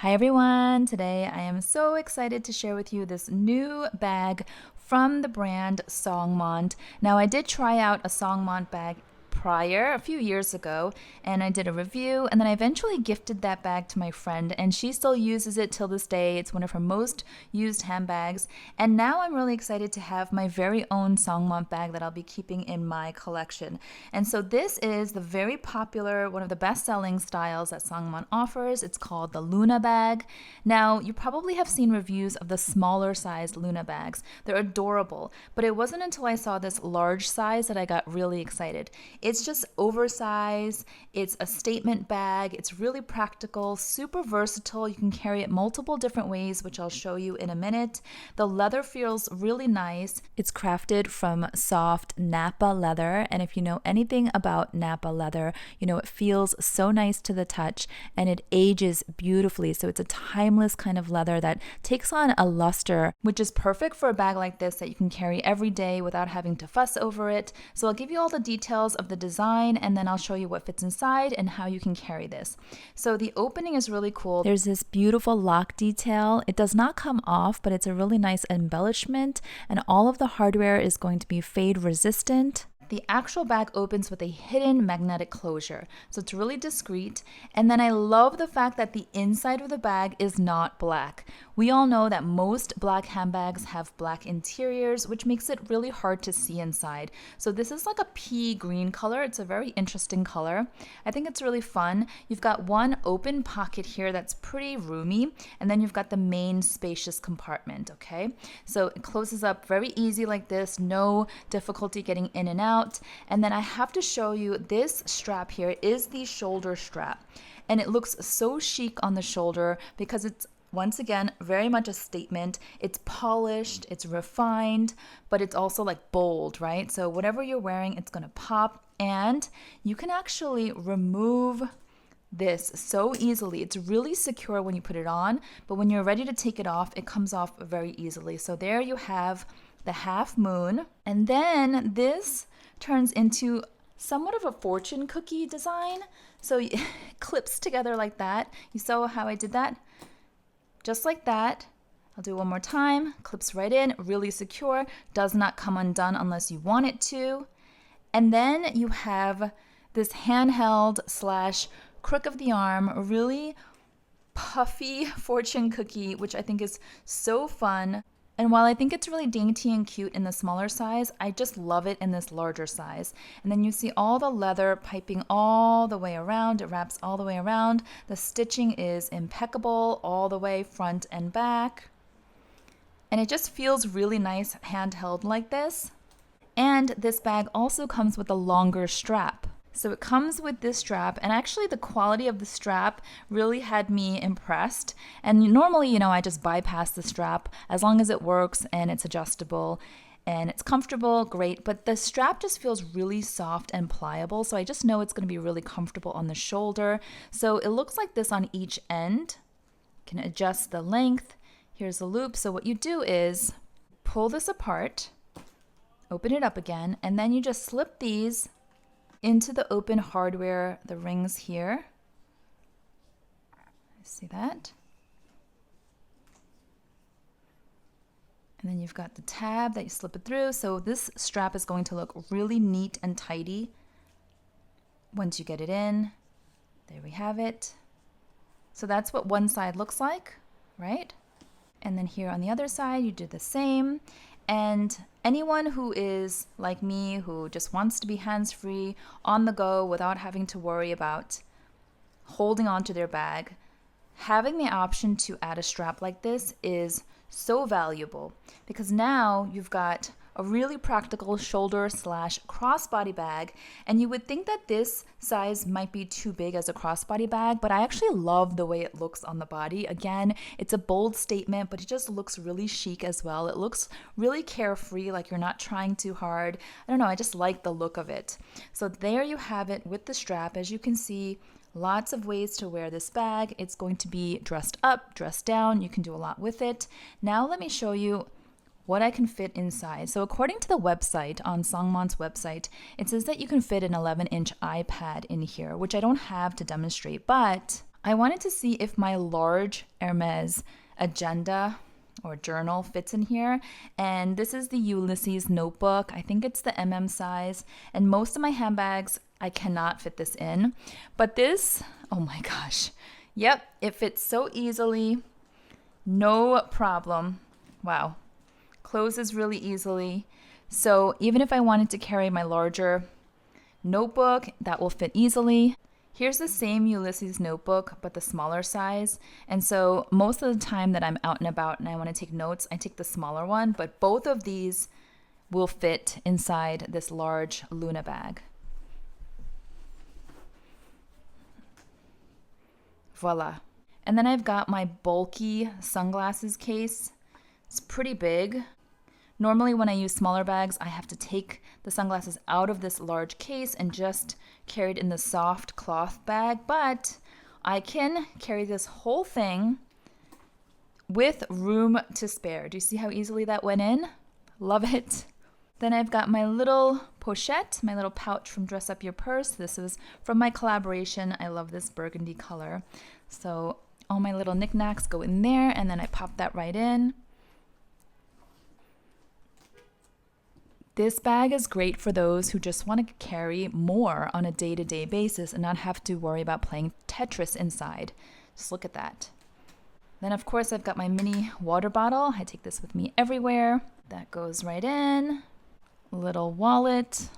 Hi everyone! Today I am so excited to share with you this new bag from the brand Songmont. Now I did try out a Songmont bag prior a few years ago and I did a review, and then I eventually gifted that bag to my friend and she still uses it till this day. It's one of her most used handbags, and now I'm really excited to have my very own Songmont bag that I'll be keeping in my collection. And so this is the very popular, one of the best-selling styles that Songmont offers. It's called the Luna bag. Now you probably have seen reviews of the smaller sized Luna bags. They're adorable, but it wasn't until I saw this large size that I got really excited. It's just oversized, it's a statement bag, it's really practical, super versatile. You can carry it multiple different ways, which I'll show you in a minute. The leather feels really nice. It's crafted from soft Napa leather, and if you know anything about Napa leather, you know it feels so nice to the touch and it ages beautifully. So it's a timeless kind of leather that takes on a luster, which is perfect for a bag like this that you can carry every day without having to fuss over it. So I'll give you all the details of the design, and then I'll show you what fits inside and how you can carry this. So the opening is really cool. There's this beautiful lock detail. It does not come off, but it's a really nice embellishment, and all of the hardware is going to be fade resistant. The actual bag opens with a hidden magnetic closure, so it's really discreet. And then I love the fact that the inside of the bag is not black. We all know that most black handbags have black interiors, which makes it really hard to see inside. So this is like a pea green color. It's a very interesting color. I think it's really fun. You've got one open pocket here that's pretty roomy, and then you've got the main spacious compartment, okay? So it closes up very easy like this, no difficulty getting in and out. And then I have to show you this strap here is the shoulder strap, and it looks so chic on the shoulder because it's, once again, very much a statement. It's polished, it's refined, but it's also like bold, right? So whatever you're wearing, it's gonna pop, and you can actually remove this so easily. It's really secure when you put it on, but when you're ready to take it off, it comes off very easily. So there you have the half moon, and then this turns into somewhat of a fortune cookie design. So it clips together like that. You saw how I did that? Just like that. I'll do it one more time. Clips right in, really secure, does not come undone unless you want it to. And then you have this handheld slash crook of the arm, really puffy fortune cookie, which I think is so fun. And while I think it's really dainty and cute in the smaller size, I just love it in this larger size. And then you see all the leather piping all the way around. It wraps all the way around. The stitching is impeccable all the way front and back. And it just feels really nice handheld like this. And this bag also comes with a longer strap. So it comes with this strap, and actually the quality of the strap really had me impressed. And normally, you know, I just bypass the strap as long as it works and it's adjustable and it's comfortable, great. But the strap just feels really soft and pliable, so I just know it's going to be really comfortable on the shoulder. So it looks like this on each end. You can adjust the length. Here's the loop. So what you do is pull this apart, open it up again, and then you just slip these into the open hardware, the rings here. See that? And then you've got the tab that you slip it through. So this strap is going to look really neat and tidy once you get it in. There we have it. So that's what one side looks like, right? And then here on the other side, you do the same. And anyone who is like me, who just wants to be hands-free, on the go, without having to worry about holding onto their bag, having the option to add a strap like this is so valuable, because now you've got a really practical shoulder slash crossbody bag. And you would think that this size might be too big as a crossbody bag, but I actually love the way it looks on the body. Again, it's a bold statement, but it just looks really chic as well. It looks really carefree, like you're not trying too hard. I don't know, I just like the look of it. So there you have it with the strap. As you can see, lots of ways to wear this bag. It's going to be dressed up, dressed down. You can do a lot with it. Now let me show you what I can fit inside. So according to the website, on Songmont's website, it says that you can fit an 11-inch iPad in here, which I don't have to demonstrate, but I wanted to see if my large Hermes agenda or journal fits in here. And this is the Ulysses notebook. I think it's the size. And most of my handbags, I cannot fit this in. But this, oh my gosh. Yep, it fits so easily. No problem. Wow. Closes really easily. So even if I wanted to carry my larger notebook, that will fit easily. Here's the same Ulysses notebook, but the smaller size. And so most of the time that I'm out and about and I want to take notes, I take the smaller one, but both of these will fit inside this large Luna bag. Voila. And then I've got my bulky sunglasses case. It's pretty big. Normally when I use smaller bags, I have to take the sunglasses out of this large case and just carry it in the soft cloth bag, but I can carry this whole thing with room to spare. Do you see how easily that went in? Love it. Then I've got my little pochette, my little pouch from Dress Up Your Purse. This was from my collaboration. I love this burgundy color. So all my little knickknacks go in there, and then I pop that right in. This bag is great for those who just want to carry more on a day-to-day basis and not have to worry about playing Tetris inside. Just look at that. Then of course I've got my mini water bottle. I take this with me everywhere. That goes right in. Little wallet.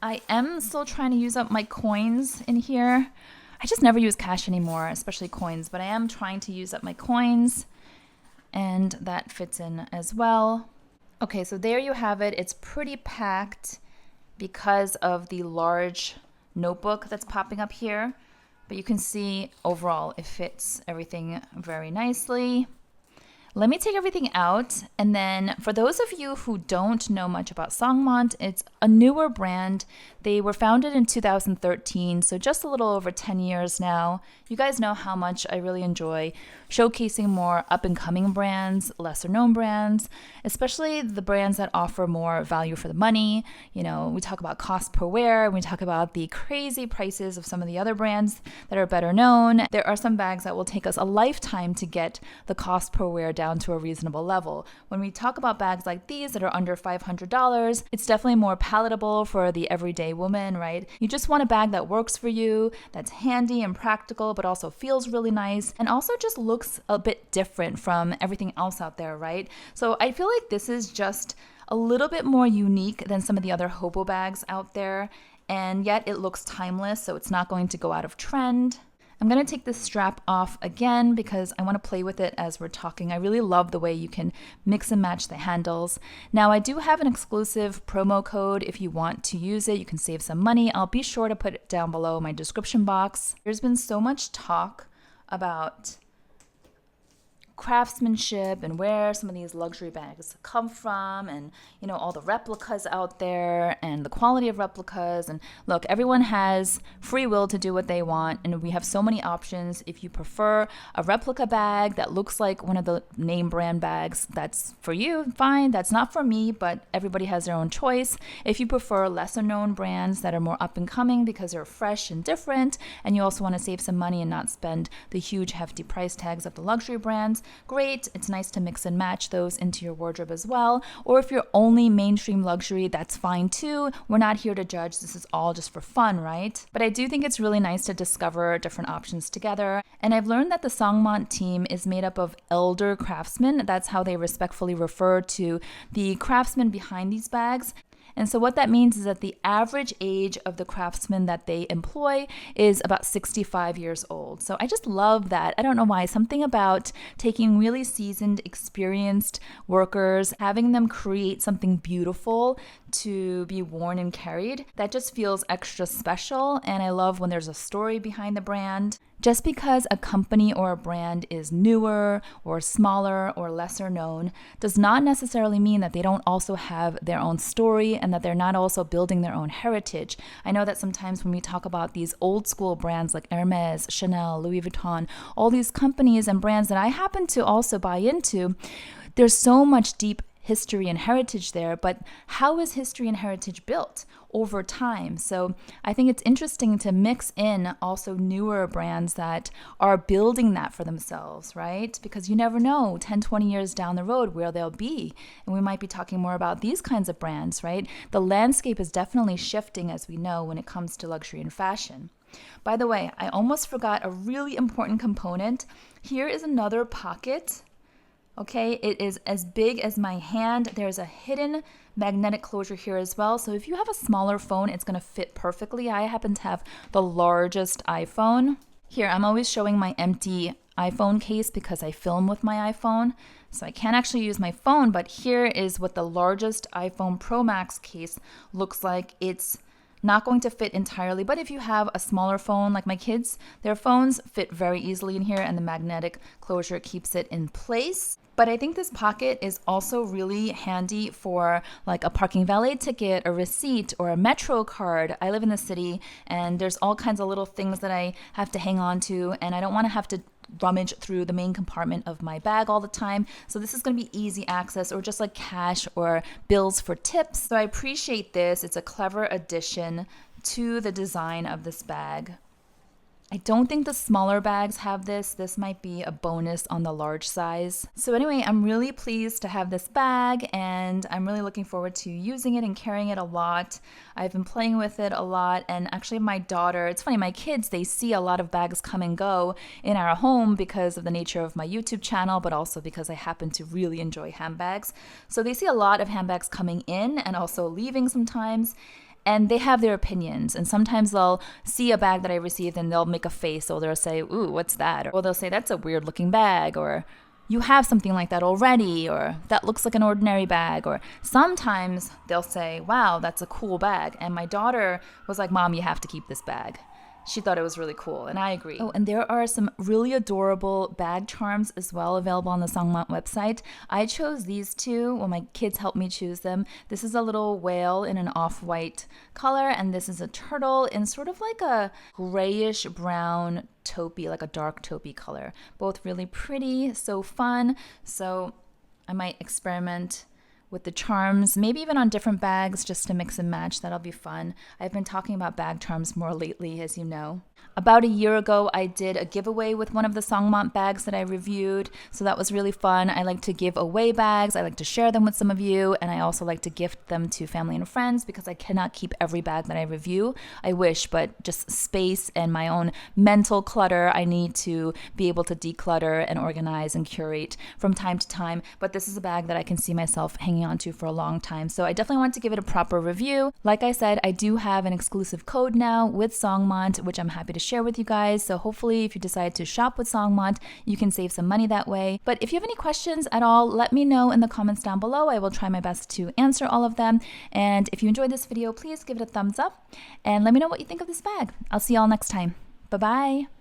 I am still trying to use up my coins in here. I just never use cash anymore, especially coins, but I am trying to use up my coins, and that fits in as well. Okay, so there you have it. It's pretty packed because of the large notebook that's popping up here, but you can see overall it fits everything very nicely. Let me take everything out, and then for those of you who don't know much about Songmont, it's a newer brand. They were founded in 2013, so just a little over 10 years now. You guys know how much I really enjoy showcasing more up-and-coming brands, lesser-known brands, especially the brands that offer more value for the money. You know, we talk about cost per wear, and we talk about the crazy prices of some of the other brands that are better known. There are some bags that will take us a lifetime to get the cost per wear down to a reasonable level. When we talk about bags like these that are under $500, it's definitely more palatable for the everyday woman, right? You just want a bag that works for you, that's handy and practical, but also feels really nice, and also just looks a bit different from everything else out there, right? So I feel like this is just a little bit more unique than some of the other hobo bags out there, and yet it looks timeless, so it's not going to go out of trend. I'm going to take this strap off again because I want to play with it as we're talking. I really love the way you can mix and match the handles. Now, I do have an exclusive promo code. If you want to use it, you can save some money. I'll be sure to put it down below in my description box. There's been so much talk about craftsmanship and where some of these luxury bags come from, and you know, all the replicas out there and the quality of replicas. And look, everyone has free will to do what they want, and we have so many options. If you prefer a replica bag that looks like one of the name brand bags, that's for you, fine. That's not for me, but everybody has their own choice. If you prefer lesser known brands that are more up and coming because they're fresh and different, and you also want to save some money and not spend the huge hefty price tags of the luxury brands, great. It's nice to mix and match those into your wardrobe as well. Or if you're only mainstream luxury, that's fine too. We're not here to judge. This is all just for fun, right? But I do think it's really nice to discover different options together. And I've learned that the Songmont team is made up of elder craftsmen. That's how they respectfully refer to the craftsmen behind these bags. And so what that means is that the average age of the craftsmen that they employ is about 65 years old. So I just love that. I don't know why. Something about taking really seasoned, experienced workers, having them create something beautiful to be worn and carried, that just feels extra special. And I love when there's a story behind the brand. Just because a company or a brand is newer or smaller or lesser known does not necessarily mean that they don't also have their own story and that they're not also building their own heritage. I know that sometimes when we talk about these old school brands like Hermes, Chanel, Louis Vuitton, all these companies and brands that I happen to also buy into, there's so much deep history and heritage there, but how is history and heritage built over time? So I think it's interesting to mix in also newer brands that are building that for themselves, right? Because you never know 10, 20 years down the road where they'll be. And we might be talking more about these kinds of brands, right? The landscape is definitely shifting, as we know, when it comes to luxury and fashion. By the way, I almost forgot a really important component. Here is another pocket. Okay, it is as big as my hand. There's a hidden magnetic closure here as well. So if you have a smaller phone, it's going to fit perfectly. I happen to have the largest iPhone. Here, I'm always showing my empty iPhone case because I film with my iPhone. So I can't actually use my phone, but here is what the largest iPhone Pro Max case looks like. It's not going to fit entirely, but if you have a smaller phone like my kids, their phones fit very easily in here, and the magnetic closure keeps it in place. But I think this pocket is also really handy for like a parking valet ticket, a receipt, or a metro card. I live in the city and there's all kinds of little things that I have to hang on to, and I don't want to have to rummage through the main compartment of my bag all the time. So this is going to be easy access, or just like cash or bills for tips. So I appreciate this. It's a clever addition to the design of this bag. I don't think the smaller bags have this. This might be a bonus on the large size. So anyway, I'm really pleased to have this bag, and I'm really looking forward to using it and carrying it a lot. I've been playing with it a lot, and actually my daughter, it's funny, my kids, they see a lot of bags come and go in our home because of the nature of my YouTube channel, but also because I happen to really enjoy handbags. So they see a lot of handbags coming in and also leaving sometimes. And they have their opinions, and sometimes they'll see a bag that I received and they'll make a face, or they'll say, ooh, what's that? Or they'll say, that's a weird looking bag, or you have something like that already, or that looks like an ordinary bag. Or sometimes they'll say, wow, that's a cool bag. And my daughter was like, Mom, you have to keep this bag. She thought it was really cool, and I agree. Oh, and there are some really adorable bag charms as well available on the Songmont website. I chose these two. Well, my kids helped me choose them. This is a little whale in an off-white color, and this is a turtle in sort of like a grayish brown taupey, like a dark taupey color. Both really pretty, so fun. So I might experiment with the charms, maybe even on different bags just to mix and match. That'll be fun. I've been talking about bag charms more lately, as you know. About a year ago, I did a giveaway with one of the Songmont bags that I reviewed, so that was really fun. I like to give away bags. I like to share them with some of you, and I also like to gift them to family and friends because I cannot keep every bag that I review. I wish, but just space and my own mental clutter, I need to be able to declutter and organize and curate from time to time. But this is a bag that I can see myself hanging on to for a long time, so I definitely want to give it a proper review. Like I said, I do have an exclusive code now with Songmont, which I'm happy to share with you guys. So hopefully if you decide to shop with Songmont, you can save some money that way. But if you have any questions at all, let me know in the comments down below. I will try my best to answer all of them. And if you enjoyed this video, please give it a thumbs up and let me know what you think of this bag. I'll see y'all next time. Bye-bye.